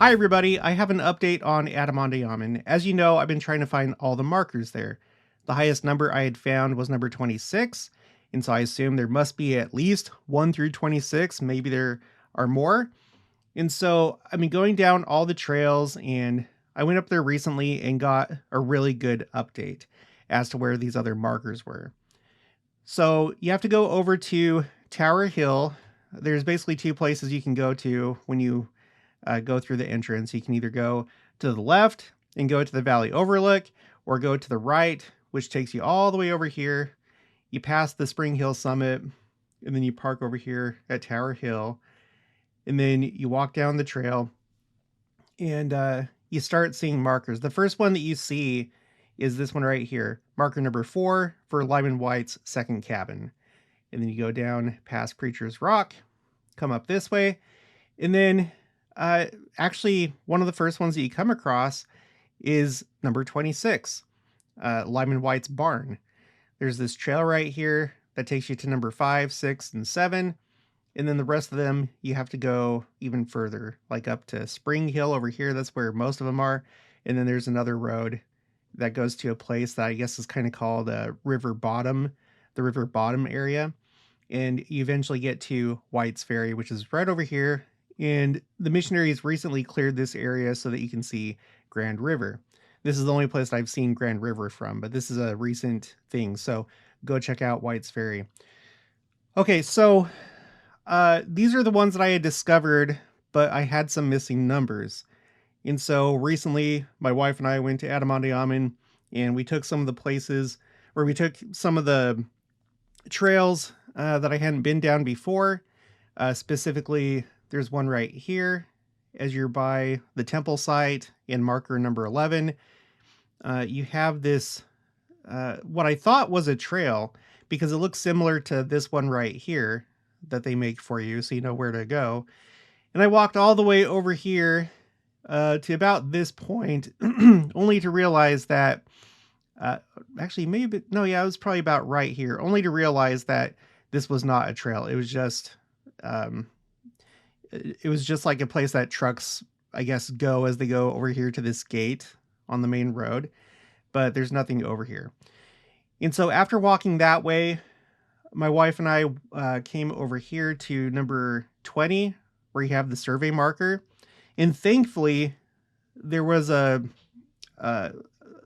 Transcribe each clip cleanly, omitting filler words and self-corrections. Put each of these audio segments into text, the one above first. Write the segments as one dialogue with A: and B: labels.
A: Hi everybody, I have an update on Adam-ondi-Ahman. As you know, I've been trying to find all the markers there. The highest number I had found was number 26, and so I assume there must be at least 1 through 26, maybe there are more. And so I've been going down all the trails, and I went up there recently and got a really good update as to where these other markers were. So you have to go over to Tower Hill. There's basically two places you can go to when you go through the entrance. You can either go to the left and go to the valley overlook, or go to the right, which takes you all the way over here. You pass the Spring Hill Summit, and then you park over here at Tower Hill, and then you walk down the trail, and you start seeing markers. The first one that you see is this one right here, marker number 4 for Lyman White's second cabin. And then you go down past Preacher's Rock, come up this way, and then actually one of the first ones that you come across is number 26, Lyman White's barn. There's this trail right here that takes you to number 5, 6, and 7. And then the rest of them, you have to go even further, like up to Spring Hill over here. That's where most of them are. And then there's another road that goes to a place that I guess is kind of called River Bottom, the River Bottom area. And you eventually get to White's Ferry, which is right over here. And the missionaries recently cleared this area so that you can see Grand River. This is the only place I've seen Grand River from, but this is a recent thing. So go check out White's Ferry. Okay, so these are the ones that I had discovered, but I had some missing numbers. And so recently, my wife and I went to Adam-ondi-Ahman, and we took some of the places, or we took some of the trails that I hadn't been down before. Specifically, there's one right here as you're by the temple site in marker number 11. You have this, what I thought was a trail, because it looks similar to this one right here that they make for you so you know where to go. And I walked all the way over here to about this point, only to realize that, actually maybe, no, yeah, it was probably about right here, only to realize that this was not a trail. It was just, like a place that trucks, I guess, go as they go over here to this gate on the main road, but there's nothing over here. And so after walking that way, my wife and I came over here to number 20, where you have the survey marker. And thankfully, there was a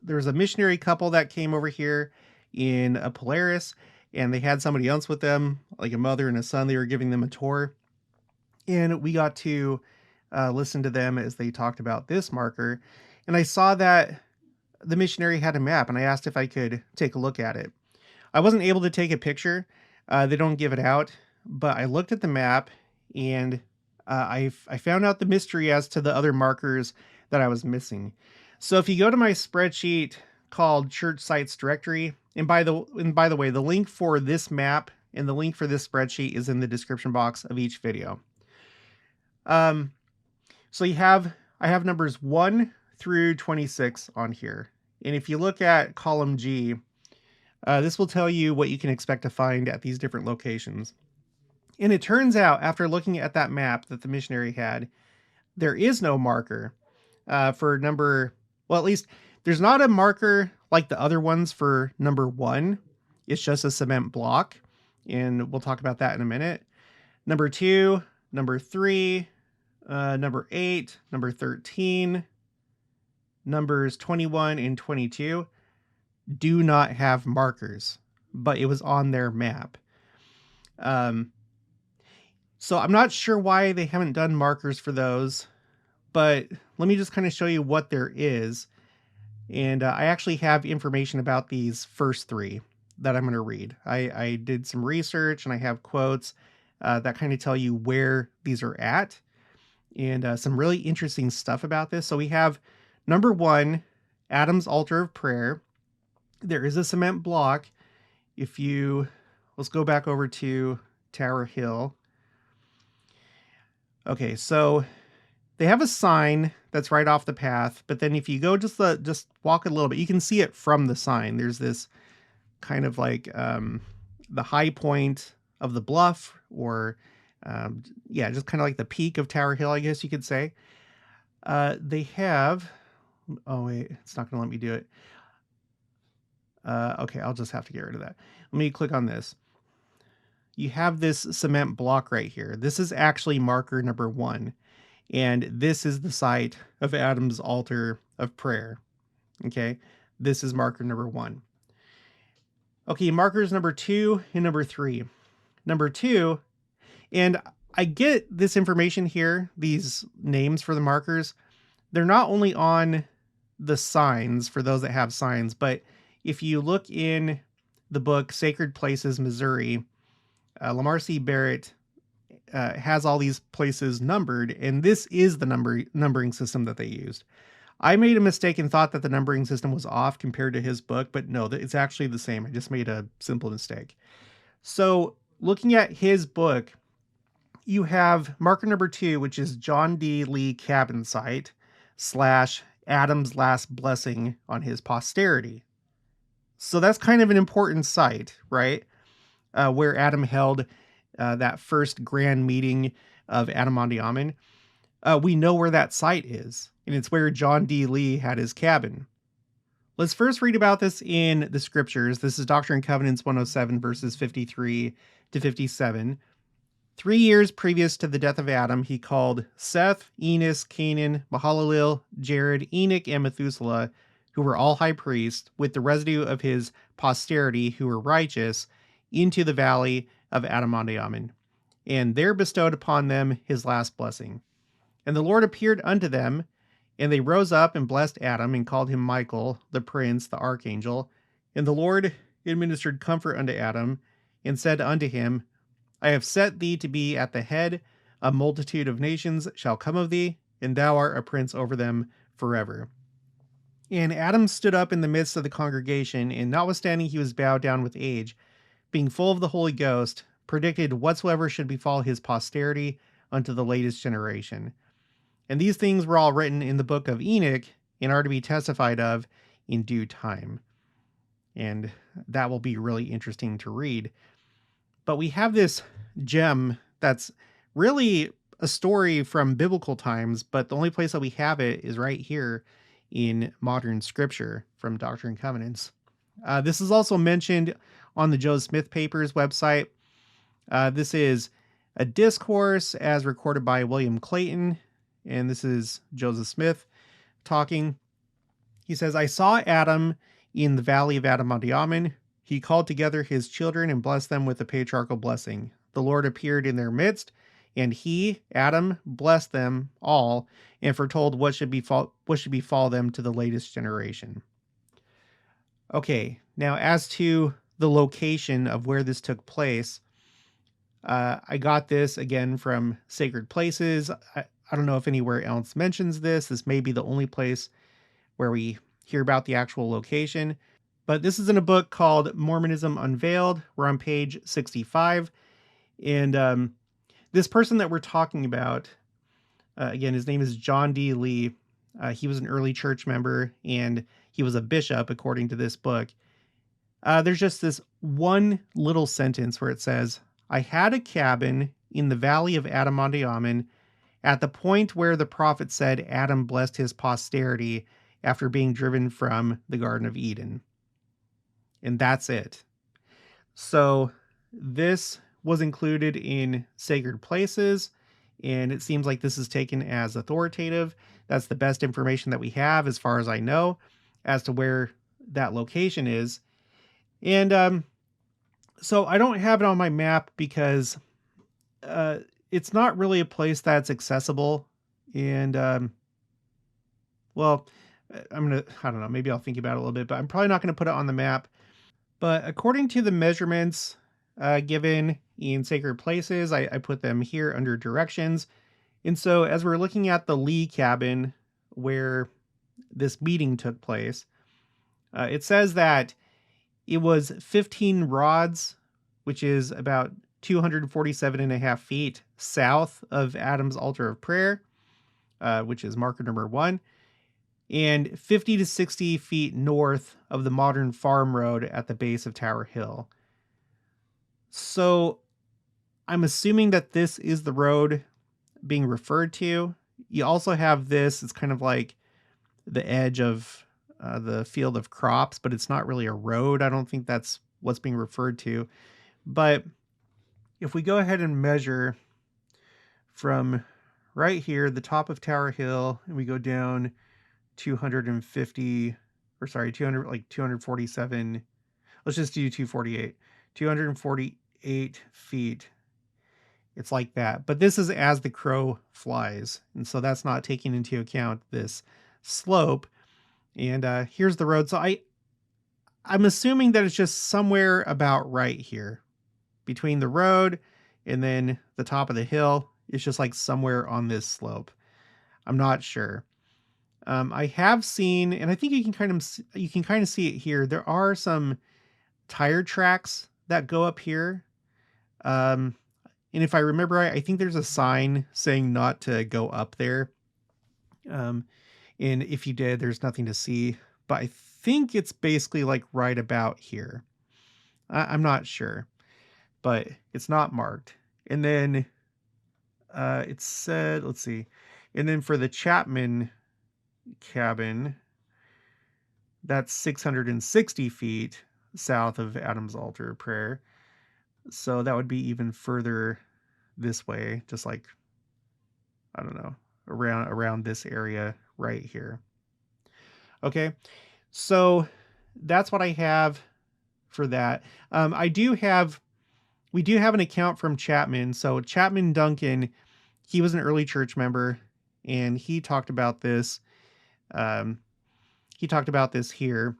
A: missionary couple that came over here in a Polaris, and they had somebody else with them, like a mother and a son. They were giving them a tour, and we got to listen to them as they talked about this marker. And I saw that the missionary had a map, and I asked if I could take a look at it. I wasn't able to take a picture. They don't give it out, but I looked at the map, and I found out the mystery as to the other markers that I was missing. So if you go to my spreadsheet called Church Sites Directory, and by the way, the link for this map and the link for this spreadsheet is in the description box of each video. So I have numbers 1 through 26 on here. And if you look at column G, this will tell you what you can expect to find at these different locations. And it turns out, after looking at that map that the missionary had, there is no marker for number, well, at least there's not a marker like the other ones for number 1. It's just a cement block, and we'll talk about that in a minute. Number 2, number 3, number 8, number 13, numbers 21 and 22 do not have markers, but it was on their map. So I'm not sure why they haven't done markers for those, but let me just kind of show you what there is. And I actually have information about these first 3 that I'm going to read. I did some research, and I have quotes that kind of tell you where these are at, and some really interesting stuff about this. So we have number 1, Adam's Altar of Prayer. There is a cement block. Let's go back over to Tower Hill. Okay, so they have a sign that's right off the path, but then if you go just walk a little bit, you can see it from the sign. There's this kind of like the high point of the bluff, or yeah, just kind of like the peak of Tower Hill, I guess you could say. They have, oh wait, it's not going to let me do it. Okay, I'll just have to get rid of that. Let me click on this. You have this cement block right here. This is actually marker number 1. And this is the site of Adam's altar of prayer. Okay, this is marker number 1. Okay, markers number 2 and number 3. Number 2, and I get this information here, these names for the markers, they're not only on the signs for those that have signs, but if you look in the book Sacred Places, Missouri, Lamar C. Barrett has all these places numbered, and this is the numbering system that they used. I made a mistake and thought that the numbering system was off compared to his book, but no, it's actually the same. I just made a simple mistake. So looking at his book, you have marker number 2, which is John D. Lee cabin site / Adam's last blessing on his posterity. So that's kind of an important site, right? Where Adam held that first grand meeting of Adam-ondi-Ahman. We know where that site is, and it's where John D. Lee had his cabin. Let's first read about this in the scriptures. This is Doctrine and Covenants 107, verses 53 to 57. 3 years previous to the death of Adam, he called Seth, Enos, Canaan, Mahalalel, Jared, Enoch, and Methuselah, who were all high priests, with the residue of his posterity, who were righteous, into the valley of Adam-ondi-Ahman, and there bestowed upon them his last blessing. And the Lord appeared unto them, and they rose up and blessed Adam, and called him Michael, the prince, the archangel. And the Lord administered comfort unto Adam, and said unto him, I have set thee to be at the head, a multitude of nations shall come of thee, and thou art a prince over them forever. And Adam stood up in the midst of the congregation, and notwithstanding he was bowed down with age, being full of the Holy Ghost, predicted whatsoever should befall his posterity unto the latest generation. And these things were all written in the book of Enoch, and are to be testified of in due time. And that will be really interesting to read. But we have this gem that's really a story from biblical times, but the only place that we have it is right here in modern scripture from Doctrine and Covenants. This is also mentioned on the Joseph Smith Papers website. This is a discourse as recorded by William Clayton, and this is Joseph Smith talking. He says, I saw Adam in the valley of Adam-ondi-Ahman. He called together his children and blessed them with a patriarchal blessing. The Lord appeared in their midst, and he, Adam, blessed them all, and foretold what should befall them to the latest generation. Okay, now as to the location of where this took place, I got this again from Sacred Places. I don't know if anywhere else mentions this. This may be the only place where we hear about the actual location. But this is in a book called Mormonism Unveiled. We're on page 65. And this person that we're talking about, again, his name is John D. Lee. He was an early church member, and he was a bishop, according to this book. There's just this one little sentence where it says, I had a cabin in the valley of Adam-ondi-Ahman at the point where the prophet said Adam blessed his posterity after being driven from the Garden of Eden. And that's it. So this was included in Sacred Places, and it seems like this is taken as authoritative. That's the best information that we have, as far as I know, as to where that location is. And so I don't have it on my map because it's not really a place that's accessible. And well, I don't know, maybe I'll think about it a little bit, but I'm probably not going to put it on the map. But according to the measurements given in Sacred Places, I put them here under directions. And so as we're looking at the Lee cabin where this meeting took place, it says that it was 15 rods, which is about 247.5 feet south of Adam's altar of prayer, which is marker number 1. And 50 to 60 feet north of the modern farm road at the base of Tower Hill. So I'm assuming that this is the road being referred to You also have this. It's kind of like the edge of the field of crops, but it's not really a road. I don't think that's what's being referred to. But if we go ahead and measure from right here, the top of Tower Hill, and we go down 250, or sorry, 200, like 247. Let's just do 248. 248 feet. It's like that. But this is as the crow flies. And so that's not taking into account this slope. And here's the road. So I'm assuming that it's just somewhere about right here between the road and then the top of the hill. It's just like somewhere on this slope. I'm not sure. I have seen, and I think you can kind of see it here. There are some tire tracks that go up here. Um, and if I remember right, I think there's a sign saying not to go up there. Um, and if you did, there's nothing to see. But I think it's basically like right about here. I'm not sure, but it's not marked. And then it said, let's see. And then for the Chapman cabin, that's 660 feet south of Adam's altar of prayer. So that would be even further this way, just like, I don't know, around this area right here. Okay, so that's what I have for that. We do have an account from Chapman. So Chapman Duncan, he was an early church member, and he talked about this. He talked about this here.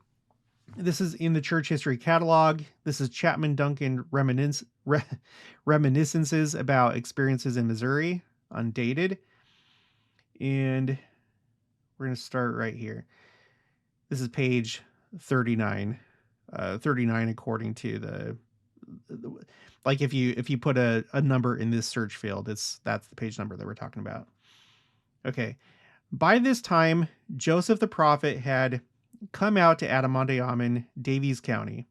A: This is in the church history catalog. This is Chapman Duncan reminiscences about experiences in Missouri, undated. And we're going to start right here. This is page 39. 39 according to the like if you put a number in this search field, that's the page number that we're talking about. Okay. By this time, Joseph the prophet had come out to Adam-ondi-Ahman, Davies County.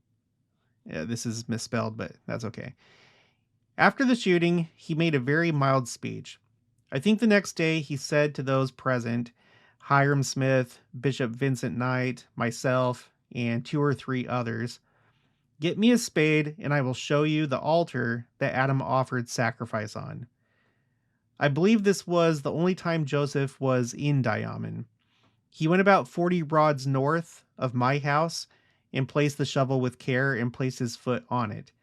A: Yeah, this is misspelled, but that's okay. After the shooting, he made a very mild speech. I think the next day he said to those present, Hiram Smith, Bishop Vincent Knight, myself, and 2 or 3 others, get me a spade and I will show you the altar that Adam offered sacrifice on. I believe this was the only time Joseph was in Diamond. He went about 40 rods north of my house and placed the shovel with care and placed his foot on it.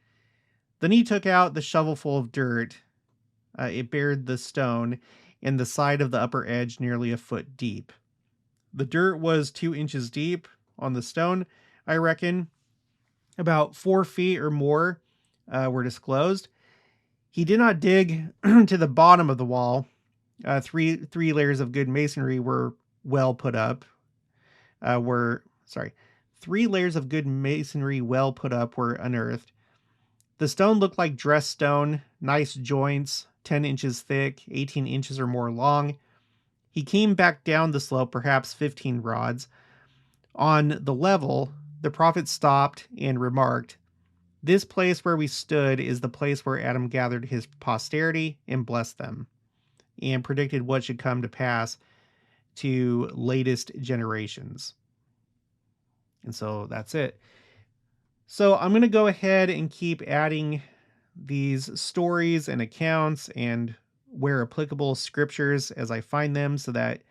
A: Then he took out the shovel full of dirt. It bared the stone and the side of the upper edge nearly a foot deep. The dirt was 2 inches deep on the stone, I reckon. About 4 feet or more were disclosed. He did not dig to the bottom of the wall. Three layers of good masonry were well put up. 3 layers of good masonry well put up were unearthed. The stone looked like dressed stone, nice joints, 10 inches thick, 18 inches or more long. He came back down the slope, perhaps 15 rods. On the level, the prophet stopped and remarked, "This place where we stood is the place where Adam gathered his posterity and blessed them," and predicted what should come to pass to latest generations. And so that's it. So I'm going to go ahead and keep adding these stories and accounts and, where applicable, scriptures as I find them, so that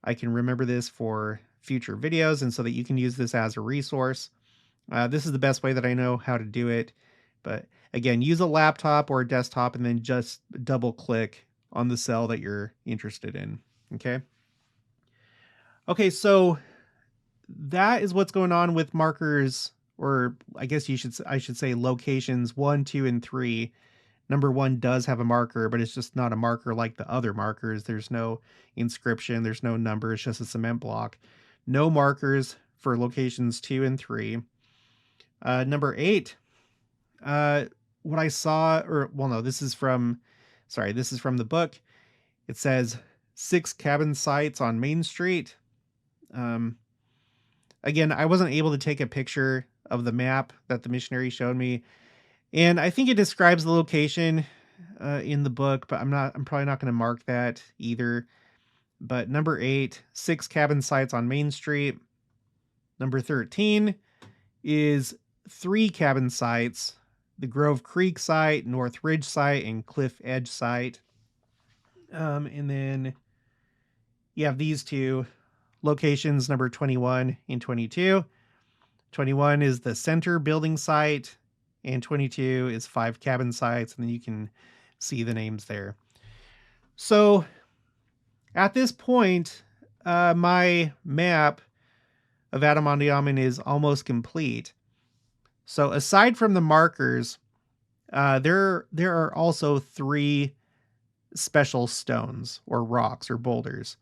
A: I can remember this for future videos and so that you can use this as a resource. This is the best way that I know how to do it. But again, use a laptop or a desktop and then just double click on the cell that you're interested in. Okay. Okay, so that is what's going on with markers, or I guess I should say locations 1, 2, and 3. Number 1 does have a marker, but it's just not a marker like the other markers. There's no inscription, there's no number, it's just a cement block. No markers for locations 2 and 3. Number 8, what I saw, or well, no, this is from the book. It says 6 cabin sites on Main Street. Again, I wasn't able to take a picture of the map that the missionary showed me, and I think it describes the location in the book, but I'm probably not going to mark that either. But number 8, 6 cabin sites on Main Street. Number 13 is 3 cabin sites, the Grove Creek site, North Ridge site, and Cliff Edge site. And then you have these 2 locations, number 21 and 22. 21 is the center building site, and 22 is 5 cabin sites, and then you can see the names there. So at this point, my map of Adam-ondi-Ahman is almost complete. So aside from the markers, there are also 3 special stones or rocks or boulders.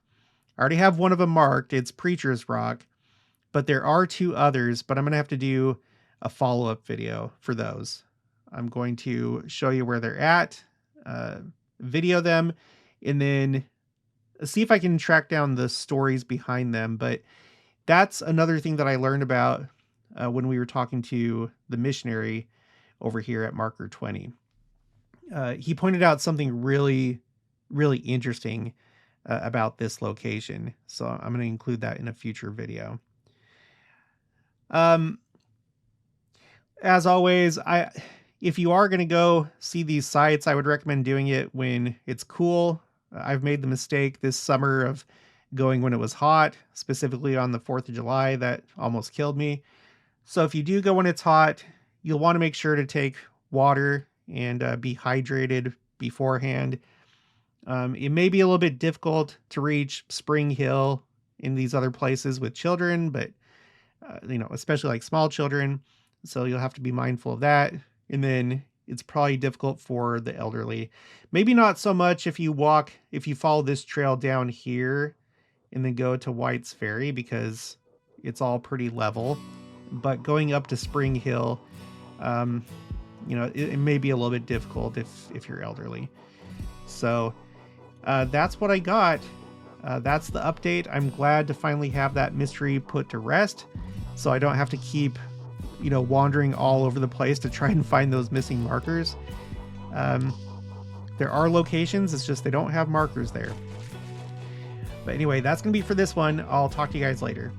A: I already have one of them marked. It's Preacher's Rock, but there are 2 others, but I'm going to have to do a follow-up video for those. I'm going to show you where they're at, video them, and then see if I can track down the stories behind them. But that's another thing that I learned about when we were talking to the missionary over here at Marker 20. He pointed out something really, really interesting about this location. So I'm going to include that in a future video. As always, if you are going to go see these sites, I would recommend doing it when it's cool. I've made the mistake this summer of going when it was hot, specifically on the 4th of July. That almost killed me. So if you do go when it's hot, you'll want to make sure to take water and be hydrated beforehand. It may be a little bit difficult to reach Spring Hill in these other places with children, but especially like small children. So you'll have to be mindful of that. And then it's probably difficult for the elderly. Maybe not so much if you follow this trail down here and then go to White's Ferry, because it's all pretty level. But going up to Spring Hill, it may be a little bit difficult if you're elderly. So that's what I got. That's the update. I'm glad to finally have that mystery put to rest, so I don't have to keep wandering all over the place to try and find those missing markers. There are locations, it's just they don't have markers there. But anyway, that's going to be for this one. I'll talk to you guys later.